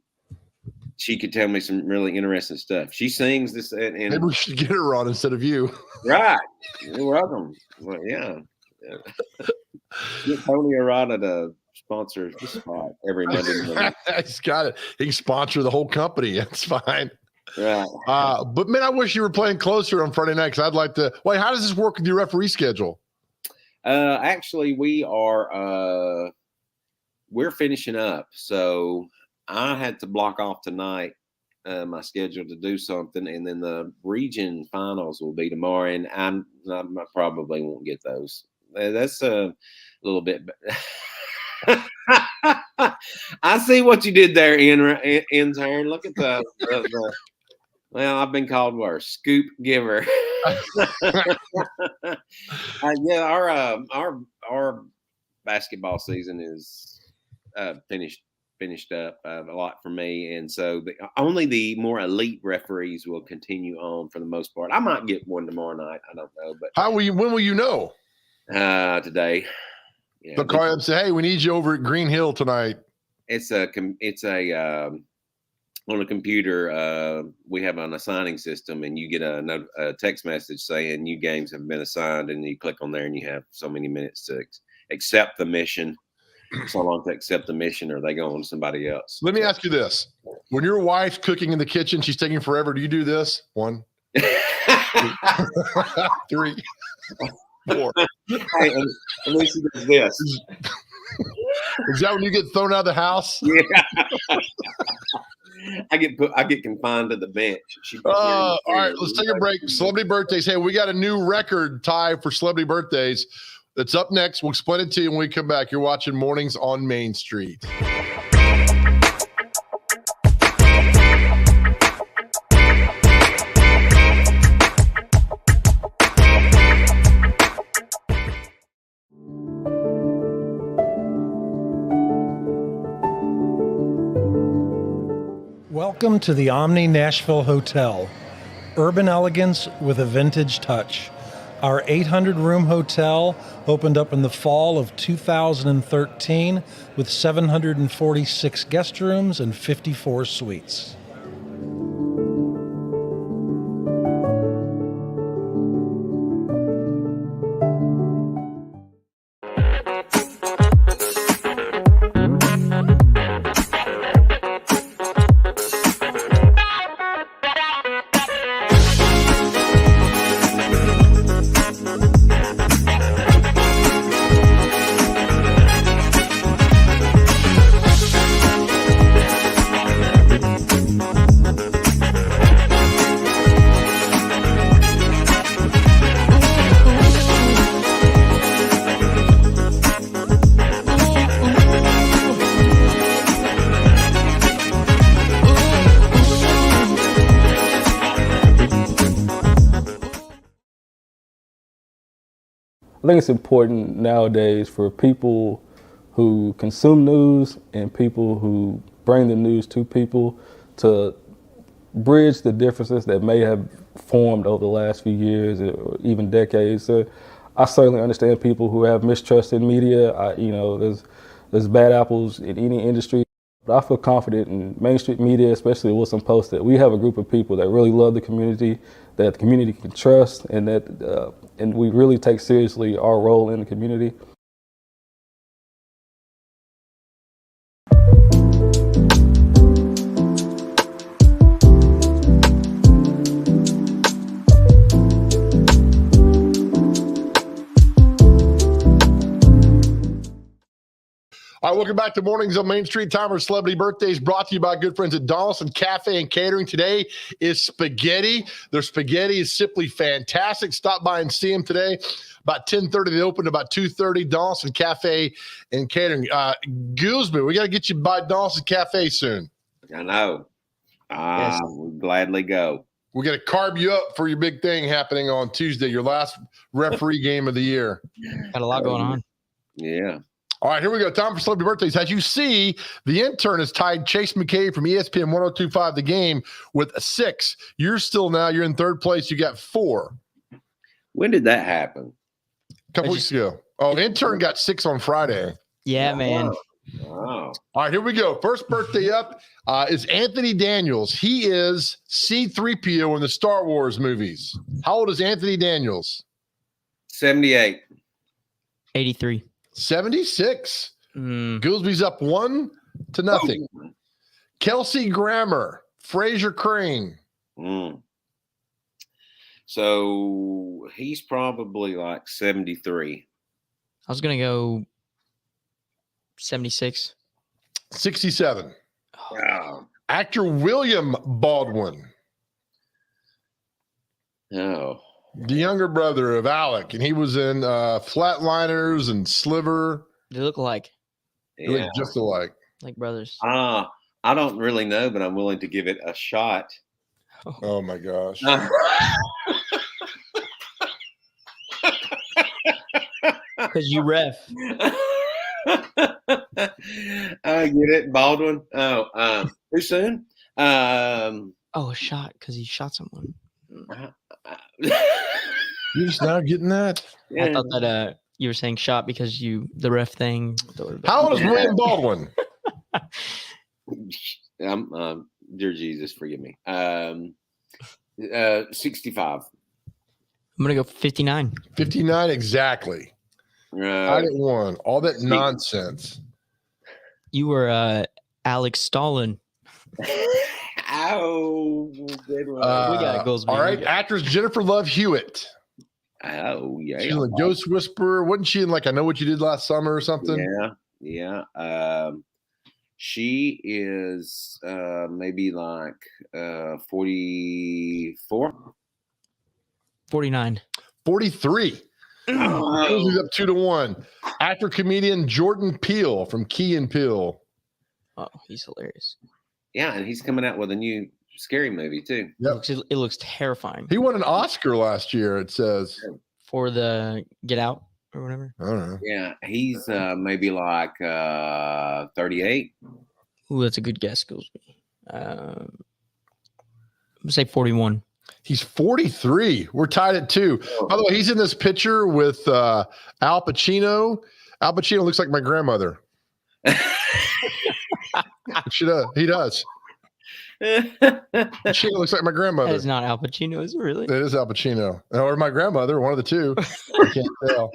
she could tell me some really interesting stuff. She sings this, and maybe we should get her on instead of you. Right. You're welcome. Well, yeah. Get Tony Arata to sponsor the spot every Monday morning. He's got it. He can sponsor the whole company. That's fine. Right. But man, I wish you were playing closer on Friday night, because I'd like to. Wait, how does this work with your referee schedule? Actually, we're finishing up, so I had to block off tonight my schedule to do something, and then the region finals will be tomorrow, and I probably won't get those. That's a little bit. I see what you did there, intern. Look at the well, I've been called worse. Scoop giver. Our basketball season is finished up a lot for me, and so only the more elite referees will continue on for the most part. I might get one tomorrow night. I don't know, but when will you know? Today. Yeah, they'll call you up and say, "Hey, we need you over at Green Hill tonight." It's on a computer. We have an assigning system, and you get a text message saying new games have been assigned, and you click on there, and you have so many minutes to accept the mission. So long to accept the mission, or they go on to somebody else. Let me ask you this: when your wife's cooking in the kitchen, she's taking forever. Do you do this? 1, 2, 3, 4. Hey, at least he does this. Is that when you get thrown out of the house? Yeah. I get confined to the bench. All right, let's take a break. Celebrity birthdays. Hey, we got a new record tie for celebrity birthdays. That's up next. We'll explain it to you when we come back. You're watching Mornings on Main Street. Welcome to the Omni Nashville Hotel. Urban elegance with a vintage touch. Our 800-room hotel opened up in the fall of 2013 with 746 guest rooms and 54 suites. I think it's important nowadays for people who consume news and people who bring the news to people to bridge the differences that may have formed over the last few years or even decades. So I certainly understand people who have mistrust in media. There's bad apples in any industry. But I feel confident in Main Street Media, especially what's posted. We have a group of people that really love the community, that the community can trust, and and we really take seriously our role in the community. All right, welcome back to Mornings on Main Street. Time for Celebrity Birthdays, brought to you by good friends at Donaldson Cafe and Catering. Today is spaghetti. Their spaghetti is simply fantastic. Stop by and see them today. About 10:30, they open. About 2:30, Donaldson Cafe and Catering. Goolsby, we got to get you by Donaldson Cafe soon. I know. We'll gladly go. We got to carb you up for your big thing happening on Tuesday, your last referee game of the year. Got a lot going on. Yeah. All right, here we go. Time for celebrity birthdays. As you see, the intern has tied Chase McCabe from ESPN 1025 The Game with 6. You're in third place. You got 4. When did that happen? A couple weeks ago. Oh, intern got 6 on Friday. Yeah, man. Wow. All right, here we go. First birthday up is Anthony Daniels. He is C-3PO in the Star Wars movies. How old is Anthony Daniels? 78. 83. 76. Goolsby's up 1-0. Oh. Kelsey Grammer, Fraser Crane. So he's probably like 73. I was going to go 76. 67. Wow. Actor William Baldwin. Oh. The younger brother of Alec, and he was in Flatliners and Sliver. They look alike. They look just alike. Like brothers. I don't really know, but I'm willing to give it a shot. Oh my gosh. Because you ref. I get it. Baldwin. Oh, too soon? A shot because he shot someone. You're just now getting that? Yeah. I thought that you were saying shot because the ref thing. How old is William Baldwin? Dear Jesus, forgive me. 65. I'm gonna go 59. 59 exactly. I didn't one. All that nonsense. You were Alex Stalin. Oh, good one. We got goals. All right, actress Jennifer Love Hewitt. Oh, yeah. She's a Ghost Whisperer. Wasn't she in I Know What You Did Last Summer or something? Yeah. She is maybe like 44. 49. 43. He's up 2-1. Actor comedian Jordan Peele from Key and Peele. Oh, he's hilarious. Yeah, and he's coming out with a new scary movie too. Yep. It looks terrifying. He won an Oscar last year, it says. For the Get Out or whatever. I don't know. Yeah, he's maybe like 38. Ooh, that's a good guess, Goolsby. I'm gonna say 41. He's 43. We're tied at 2. By the way, he's in this picture with Al Pacino. Al Pacino looks like my grandmother. He does. Pacino looks like my grandmother. That is not Al Pacino, is it really? It is Al Pacino. Or my grandmother, one of the two. I can't tell.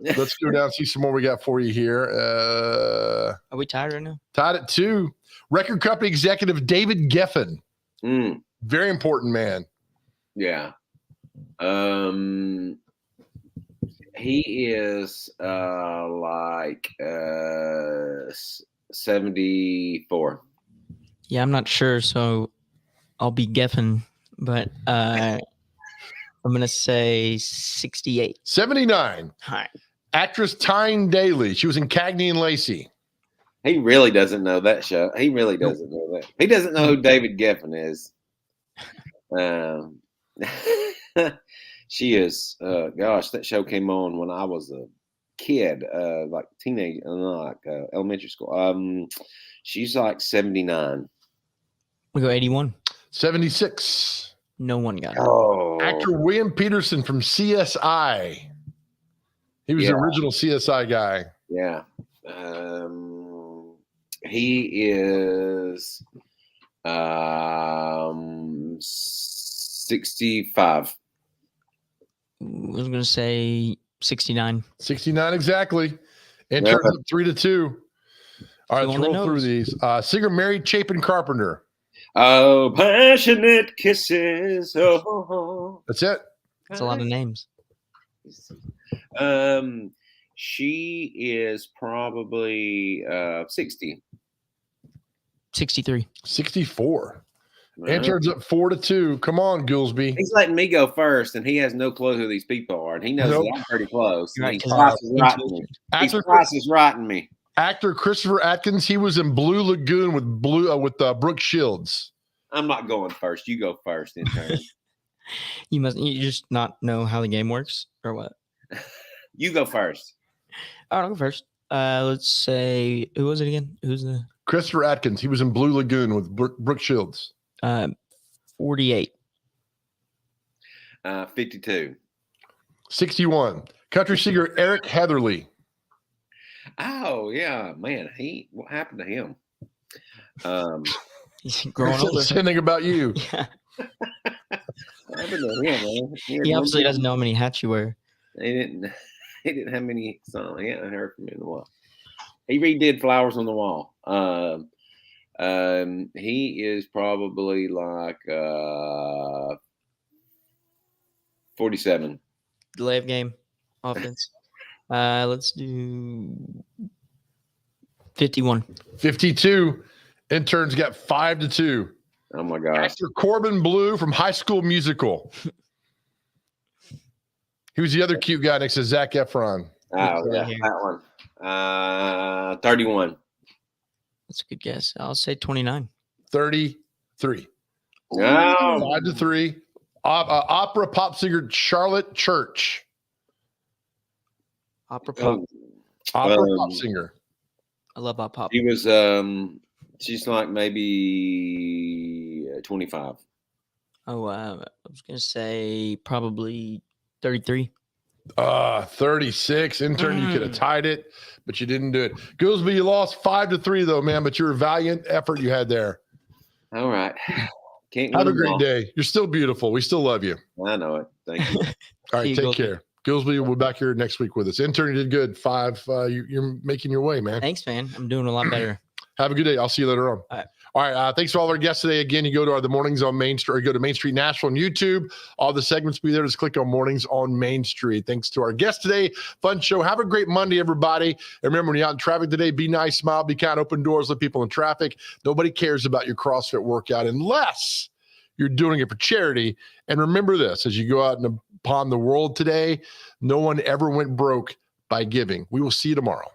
Let's go down and see some more we got for you here. Are we tied right now? Tied at 2. Record company executive David Geffen. Very important man. Yeah. He is like 74. Yeah, I'm not sure, so I'll be Geffen, but I'm going to say 68. 79. Hi. Actress Tyne Daly. She was in Cagney and Lacey. He really doesn't know that show. He really doesn't know that. He doesn't know who David Geffen is. She is. Gosh, that show came on when I was a kid, like teenage, elementary school. She's like 79. We go 81. 76. No one got it. Oh, Actor William Peterson from CSI. He was the original CSI guy. Yeah. He is 65. I was going to say 69. 69 exactly. Interns up 3-2. All right, let's roll through these. Singer Mary Chapin Carpenter. Oh, passionate kisses. Oh, that's it. That's a lot of names. She is probably 60. 63. 64. Interns up 4-2. Come on, Goolsby. He's letting me go first, and he has no clue who these people are, and he knows that I'm pretty close. Right, He's price is rotting me. Actor Christopher Atkins. He was in Blue Lagoon with Brooke Shields. I'm not going first. You go first, intern. You just not know how the game works, or what? You go first. All right, I'll go first. Let's say, who was it again? Who's the Christopher Atkins? He was in Blue Lagoon with Brooke Shields. 48. 52. 61. Country singer Eric Heatherly. Oh yeah, man. What happened to him? He's growing older. Same thing about you. Yeah. What happened to him, man? He obviously doesn't know how many hats you wear. He didn't have many songs. I hadn't heard from him in a while. He redid Flowers on the Wall. He is probably like 47. Delay of game offense. Let's do 51. 52. Interns got 5-2. Oh my gosh. Actor Corbin Bleu from High School Musical. He was the other cute guy next to Zac Efron. Oh, yeah, that one. 31. That's a good guess. I'll say 29. 33. No. 5-3. Opera pop singer Charlotte Church. Opera pop. Opera pop singer. I love pop. He was she's like maybe 25. Oh, I was gonna say probably 33. 36. Intern, you could have tied it, but you didn't do it. Goolsby, you lost 5-3 though, man, but you're a valiant effort you had there. All right. Can't have a great day. You're still beautiful. We still love you. I know it. Thank you. All right, take care. Goolsby will be back here next week with us. Intern, you did good. 5. You're making your way, man. Thanks, man. I'm doing a lot better. Have a good day. I'll see you later on. All right. Thanks for all our guests today. Again, you go to the Mornings on Main Street, or go to Main Street Nashville on YouTube. All the segments will be there. Just click on Mornings on Main Street. Thanks to our guests today. Fun show. Have a great Monday, everybody. And remember, when you're out in traffic today, be nice, smile, be kind, open doors, let people in traffic. Nobody cares about your CrossFit workout unless you're doing it for charity. And remember this, as you go out upon the world today, no one ever went broke by giving. We will see you tomorrow.